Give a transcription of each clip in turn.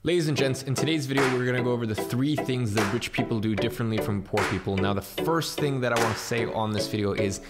Ladies and gents, in today's video, we're gonna go over the 3 things that rich people do differently from poor people. Now, the first thing that I wanna say on this video is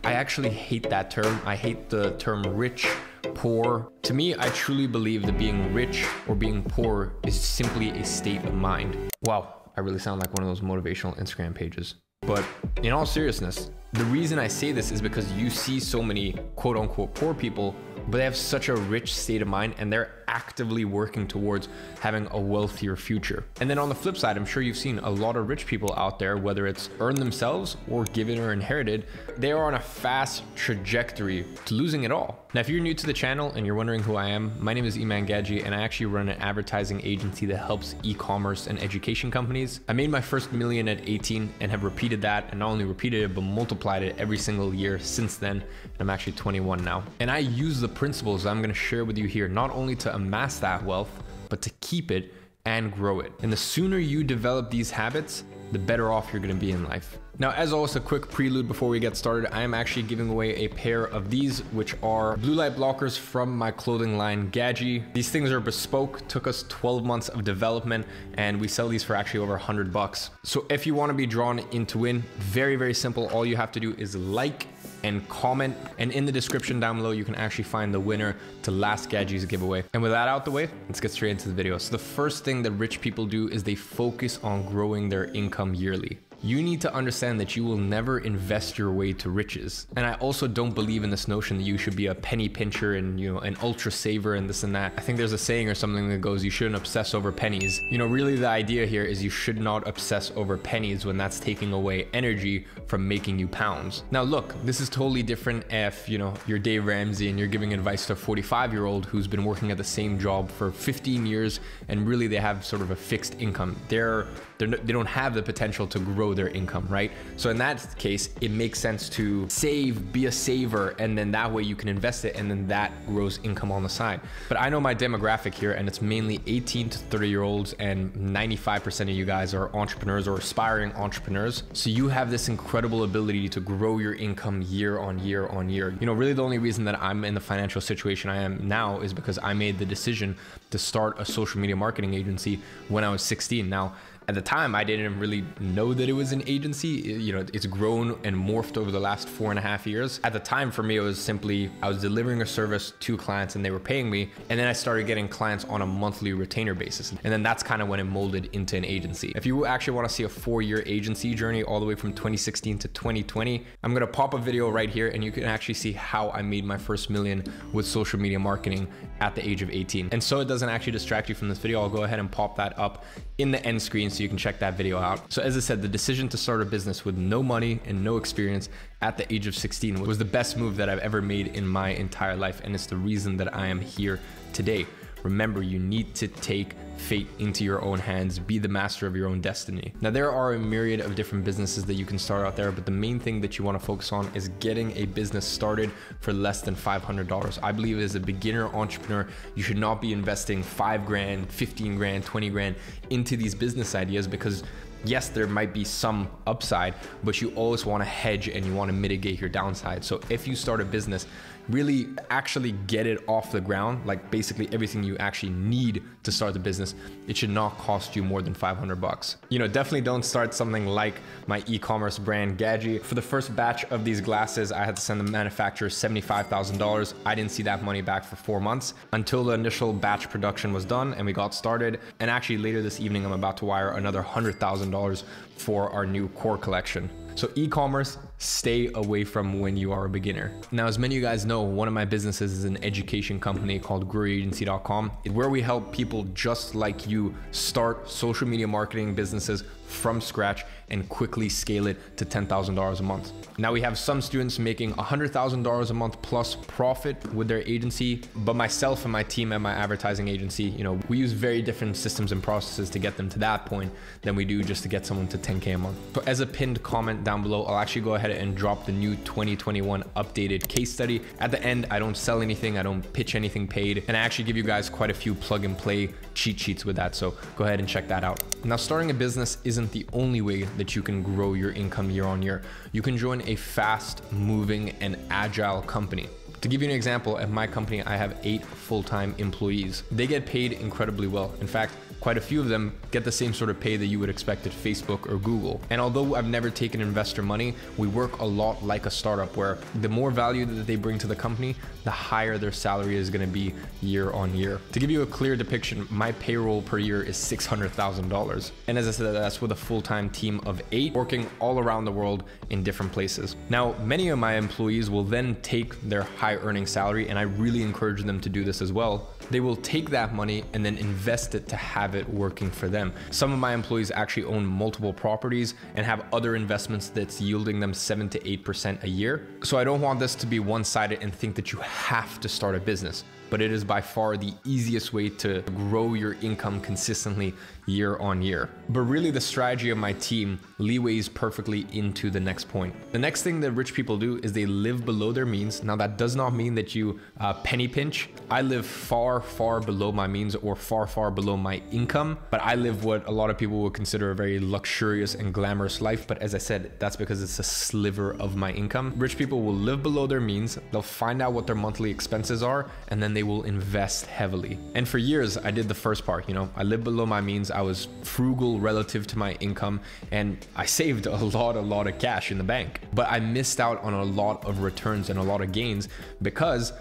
I actually hate that term. I hate the term rich, poor. To me, I truly believe that being rich or being poor is simply a state of mind. Wow, I really sound like one of those motivational Instagram pages. But in all seriousness, the reason I say this is because you see so many quote unquote poor people, but they have such a rich state of mind and they're actively working towards having a wealthier future. And then on the flip side, I'm sure you've seen a lot of rich people out there, whether it's earned themselves or given or inherited, they are on a fast trajectory to losing it all. Now, if you're new to the channel and you're wondering who I am, my name is Iman Gadzhi and I actually run an advertising agency that helps e-commerce and education companies. I made my first million at 18 and have repeated that, and not only repeated it, but multiplied it every single year since then. And I'm actually 21 now. And I use the principles I'm gonna share with you here, not only to amass that wealth, but to keep it and grow it. And the sooner you develop these habits, the better off you're gonna be in life. Now, as always, a quick prelude before we get started, I am actually giving away a pair of these, which are blue light blockers from my clothing line, Gadzhi. These things are bespoke, took us 12 months of development, and we sell these for actually over $100. So if you wanna be drawn in to win, very, very simple. All you have to do is like and comment, and in the description down below, you can actually find the winner to last Gadzhi's giveaway. And with that out the way, let's get straight into the video. So the first thing that rich people do is they focus on growing their income yearly. You need to understand that you will never invest your way to riches. And I also don't believe in this notion that you should be a penny pincher and, an ultra saver and this and that. I think there's a saying or something that goes, you shouldn't obsess over pennies. Really the idea here is you should not obsess over pennies when that's taking away energy from making you pounds. Now look, this is totally different if, you're Dave Ramsey and you're giving advice to a 45-year-old who's been working at the same job for 15 years and really they have sort of a fixed income. They don't have the potential to grow their income, right? So in that case, it makes sense to save, be a saver, and then that way you can invest it and then that grows income on the side. But I know my demographic here and it's mainly 18 to 30-year-olds and 95% of you guys are entrepreneurs or aspiring entrepreneurs. So you have this incredible ability to grow your income year on year on year. Really the only reason that I'm in the financial situation I am now is because I made the decision to start a social media marketing agency when I was 16. Now, at the time, I didn't really know that it was an agency. It's grown and morphed over the last 4.5 years. At the time, for me, it was simply, I was delivering a service to clients and they were paying me. And then I started getting clients on a monthly retainer basis. And then that's kind of when it molded into an agency. If you actually want to see a 4-year agency journey all the way from 2016 to 2020, I'm going to pop a video right here and you can actually see how I made my first million with social media marketing at the age of 18. And so it doesn't actually distract you from this video, I'll go ahead and pop that up in the end screen so you can check that video out. So as I said, the decision to start a business with no money and no experience at the age of 16 was the best move that I've ever made in my entire life. And it's the reason that I am here today. Remember, you need to take fate into your own hands, be the master of your own destiny. Now, there are a myriad of different businesses that you can start out there, but the main thing that you want to focus on is getting a business started for less than $500. I believe as a beginner entrepreneur, you should not be investing 5 grand, 15 grand, 20 grand into these business ideas because yes, there might be some upside, but you always want to hedge and you want to mitigate your downside. So if you start a business, really actually get it off the ground, like basically everything you actually need to start the business, it should not cost you more than $500. Definitely don't start something like my e-commerce brand Gadzhi. For the first batch of these glasses, I had to send the manufacturer $75,000. I didn't see that money back for 4 months until the initial batch production was done and we got started. And actually later this evening, I'm about to wire another $100,000 for our new core collection. So e-commerce, stay away from when you are a beginner. Now, as many of you guys know, one of my businesses is an education company called GrowYourAgency.com, where we help people just like you start social media marketing businesses from scratch and quickly scale it to $10,000 a month. Now we have some students making $100,000 a month plus profit with their agency, but myself and my team at my advertising agency, we use very different systems and processes to get them to that point than we do just to get someone to 10K a month. So as a pinned comment down below, I'll actually go ahead and drop the new 2021 updated case study. At the end, I don't sell anything, I don't pitch anything paid, and I actually give you guys quite a few plug and play cheat sheets with that. So go ahead and check that out. Now, starting a business isn't the only way that you can grow your income year on year. You can join a fast moving and agile company. To give you an example, at my company, I have 8 full-time employees. They get paid incredibly well. In fact, quite a few of them get the same sort of pay that you would expect at Facebook or Google. And although I've never taken investor money, we work a lot like a startup where the more value that they bring to the company, the higher their salary is going to be year on year. To give you a clear depiction, my payroll per year is $600,000. And as I said, that's with a full-time team of 8 working all around the world in different places. Now, many of my employees will then take their high earning salary, and I really encourage them to do this as well. They will take that money and then invest it to have it working for them. Some of my employees actually own multiple properties and have other investments that's yielding them 7 to 8% a year. So I don't want this to be one-sided and think that you have to start a business, but it is by far the easiest way to grow your income consistently year on year. But really the strategy of my team leeways perfectly into the next point. The next thing that rich people do is they live below their means. Now that does not mean that you penny pinch. I live far, far below my means or far, far below my income, but I live what a lot of people would consider a very luxurious and glamorous life. But as I said, that's because it's a sliver of my income. Rich people will live below their means. They'll find out what their monthly expenses are, and then they will invest heavily. And for years, I did the first part. I lived below my means. I was frugal relative to my income, and I saved a lot of cash in the bank. But I missed out on a lot of returns and a lot of gains because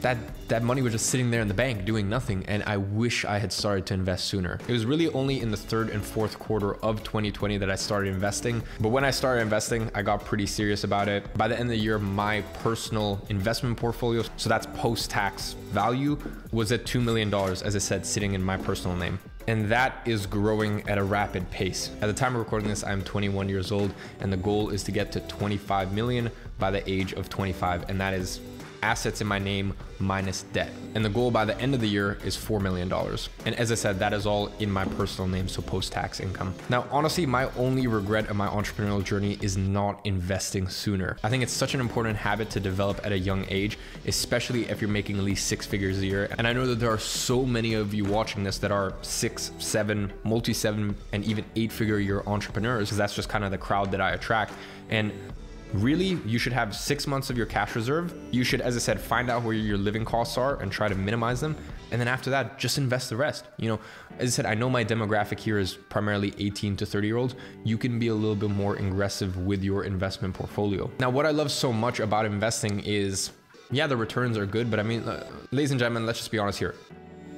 that money was just sitting there in the bank doing nothing, and I wish I had started to invest sooner. It was really only in the 3rd and 4th quarter of 2020 that I started investing. But when I started investing, I got pretty serious about it. By the end of the year, my personal investment portfolio, so that's post-tax value, was at $2 million, as I said, sitting in my personal name. And that is growing at a rapid pace. At the time of recording this, I'm 21 years old, and the goal is to get to 25 million by the age of 25. And that is assets in my name minus debt. And the goal by the end of the year is $4 million. And as I said, that is all in my personal name, so post-tax income. Now, honestly, my only regret of my entrepreneurial journey is not investing sooner. I think it's such an important habit to develop at a young age, especially if you're making at least 6 figures a year. And I know that there are so many of you watching this that are 6, 7, multi-7, and even 8-figure year entrepreneurs, because that's just kind of the crowd that I attract. And really, you should have 6 months of your cash reserve. You should, as I said, find out where your living costs are and try to minimize them. And then after that, just invest the rest. As I said, I know my demographic here is primarily 18 to 30-year-olds. You can be a little bit more aggressive with your investment portfolio. Now, what I love so much about investing is, yeah, the returns are good, but I mean, ladies and gentlemen, let's just be honest here.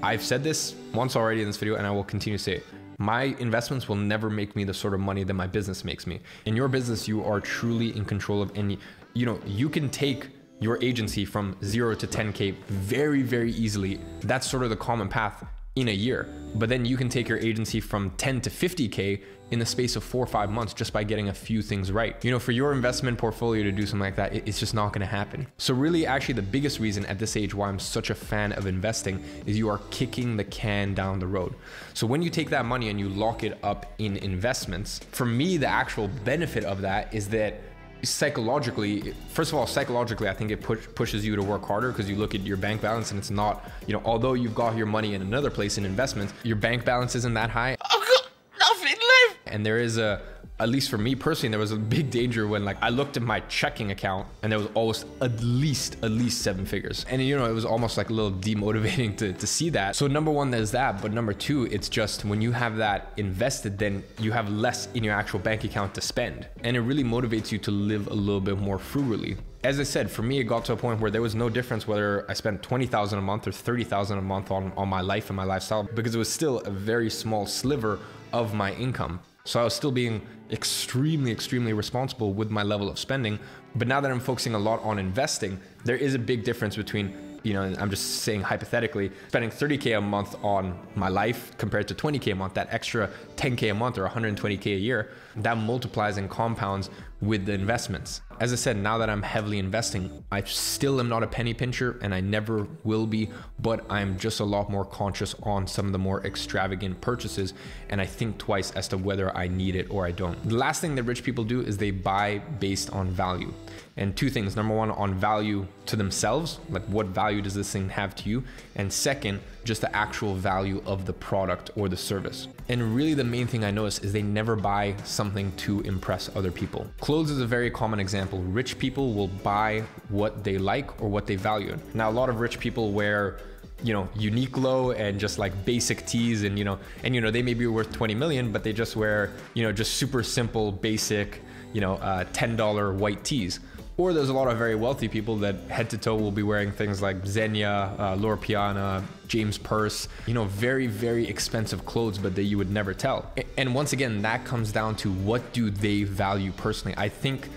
I've said this once already in this video, and I will continue to say it. My investments will never make me the sort of money that my business makes me. In your business, you are truly in control of any, you can take your agency from 0 to 10K very, very easily. That's sort of the common path in a year. But then you can take your agency from 10 to 50K in the space of 4 or 5 months just by getting a few things right. For your investment portfolio to do something like that, it's just not gonna happen. So really, actually, the biggest reason at this age why I'm such a fan of investing is you are kicking the can down the road. So when you take that money and you lock it up in investments, for me, the actual benefit of that is that psychologically, first of all, I think it pushes you to work harder because you look at your bank balance and it's not, although you've got your money in another place in investments, your bank balance isn't that high. I've got nothing left. And there is at least for me personally, there was a big danger when I looked at my checking account and there was always at least 7 figures. And it was almost like a little demotivating to see that. So number one, there's that. But number two, it's just when you have that invested, then you have less in your actual bank account to spend. And it really motivates you to live a little bit more frugally. As I said, for me, it got to a point where there was no difference whether I spent $20,000 a month or $30,000 a month on my life and my lifestyle, because it was still a very small sliver of my income. So I was still being extremely responsible with my level of spending. But now that I'm focusing a lot on investing, there is a big difference between, I'm just saying hypothetically, spending 30K a month on my life compared to 20K a month. That extra 10K a month or 120K a year, that multiplies and compounds with the investments. As I said, now that I'm heavily investing, I still am not a penny pincher and I never will be, but I'm just a lot more conscious on some of the more extravagant purchases, and I think twice as to whether I need it or I don't. The last thing that rich people do is they buy based on value. And 2 things. Number one, on value to themselves, like what value does this thing have to you? And second, just the actual value of the product or the service. And really the main thing I noticed is they never buy something to impress other people. Clothes is a very common example. Rich people will buy what they like or what they value. Now, a lot of rich people wear, you know, Uniqlo and just like basic tees, and they may be worth 20 million, but they just wear, you know, just super simple, basic, you know, $10 white tees. Or there's a lot of very wealthy people that head to toe will be wearing things like Xenia, Loro Piana, James Purse, you know, very, very expensive clothes, but that you would never tell. And once again, that comes down to what do they value personally. I think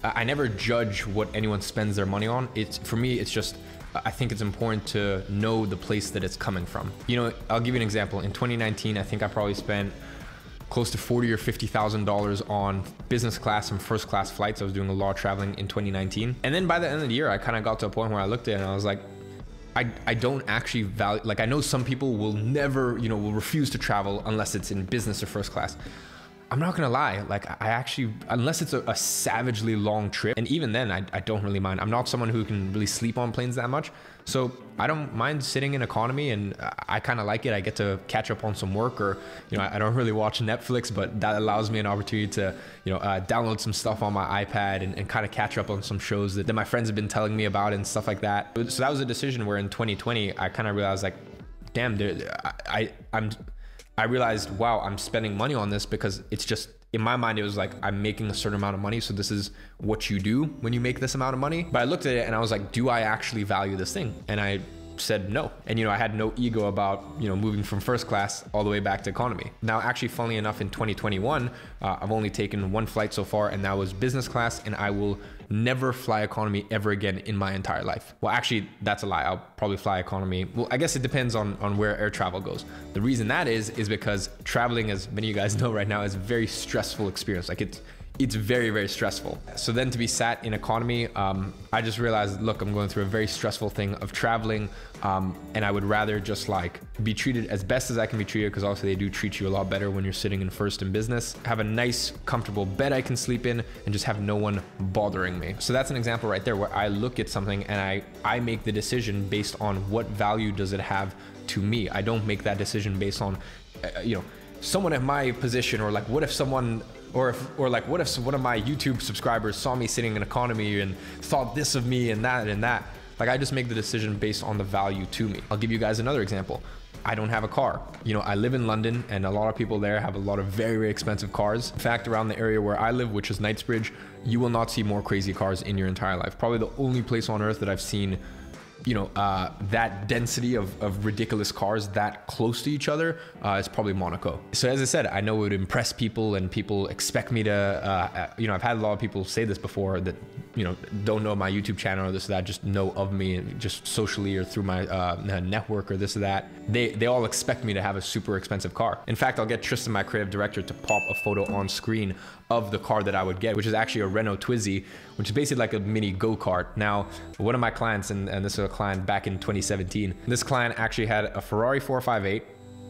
I never judge what anyone spends their money on. For me, it's just, I think it's important to know the place that it's coming from. You know, I'll give you an example. In 2019, I think I probably spent close to $40,000 or $50,000 on business class and first class flights. I was doing a lot of traveling in 2019. And then by the end of the year, I kind of got to a point where I looked at it and I was like, I don't actually value, like I know some people will never, you know, will refuse to travel unless it's in business or first class. I'm not gonna lie, like I actually, unless it's a savagely long trip, and even then I don't really mind. I'm not someone who can really sleep on planes that much. So I don't mind sitting in economy, and I kind of like it. I get to catch up on some work, or, you know, I don't really watch Netflix, but that allows me an opportunity to, you know, download some stuff on my iPad and kind of catch up on some shows that my friends have been telling me about and stuff like that. So that was a decision where in 2020, I kind of realized like, damn, I realized, wow, I'm spending money on this because it's just, in my mind, it was like, I'm making a certain amount of money. So this is what you do when you make this amount of money. But I looked at it and I was like, do I actually value this thing? And I said no. And, you know, I had no ego about, you know, moving from first class all the way back to economy. Now, actually, funnily enough, in 2021, I've only taken one flight so far, and that was business class, and I will never fly economy ever again in my entire life. Well, actually, that's a lie. I'll probably fly economy. Well, I guess it depends on where air travel goes. The reason that is because traveling, as many of you guys know right now, is a very stressful experience. Like it's very, very stressful. So then to be sat in economy, I just realized, look, I'm going through a very stressful thing of traveling, and I would rather just like be treated as best as I can be treated, because also they do treat you a lot better when you're sitting in first in business, have a nice, comfortable bed I can sleep in, and just have no one bothering me. So that's an example right there where I look at something and I make the decision based on what value does it have to me. I don't make that decision based on, you know, someone in my position, or like, what if someone, or like, what if one of my YouTube subscribers saw me sitting in economy and thought this of me and that and that. Like, I just make the decision based on the value to me. I'll give you guys another example. I don't have a car. You know, I live in London, and a lot of people there have a lot of very, very expensive cars. In fact, around the area where I live, which is Knightsbridge, you will not see more crazy cars in your entire life. Probably the only place on earth that I've seen, you know, that density of ridiculous cars that close to each other is probably Monaco. So as I said, I know it would impress people, and people expect me to, you know, I've had a lot of people say this before that, you know, don't know my YouTube channel or this or that, just know of me just socially or through my network or this or that. They all expect me to have a super expensive car. In fact, I'll get Tristan, my creative director, to pop a photo on screen of the car that I would get, which is actually a Renault Twizy, which is basically like a mini go-kart. Now, one of my clients, and this is a client back in 2017, this client actually had a Ferrari 458,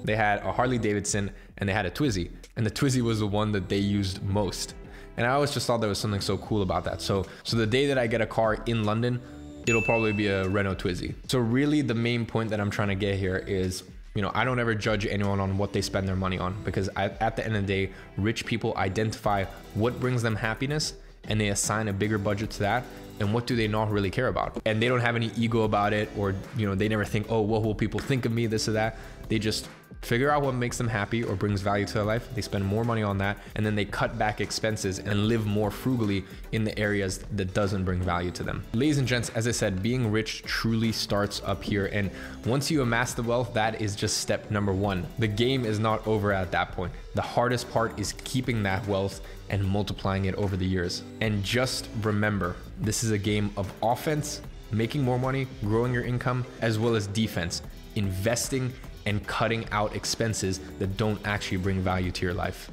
they had a Harley Davidson, and they had a Twizy. And the Twizy was the one that they used most. And I always just thought there was something so cool about that. So the day that I get a car in London, it'll probably be a Renault Twizy. So really the main point that I'm trying to get here is, you know, I don't ever judge anyone on what they spend their money on, because at the end of the day, rich people identify what brings them happiness, and they assign a bigger budget to that. And what do they not really care about? And they don't have any ego about it, or, you know, they never think, oh, what will people think of me, this or that. They just figure out what makes them happy or brings value to their life. They spend more money on that, and then they cut back expenses and live more frugally in the areas that doesn't bring value to them. Ladies and gents, as I said, being rich truly starts up here. And once you amass the wealth, that is just step number one. The game is not over at that point. The hardest part is keeping that wealth and multiplying it over the years. And just remember, this is a game of offense, making more money, growing your income, as well as defense, investing and cutting out expenses that don't actually bring value to your life.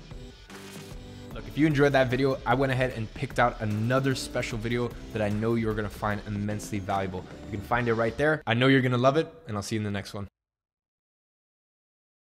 Look, if you enjoyed that video, I went ahead and picked out another special video that I know you're gonna find immensely valuable. You can find it right there. I know you're gonna love it, and I'll see you in the next one.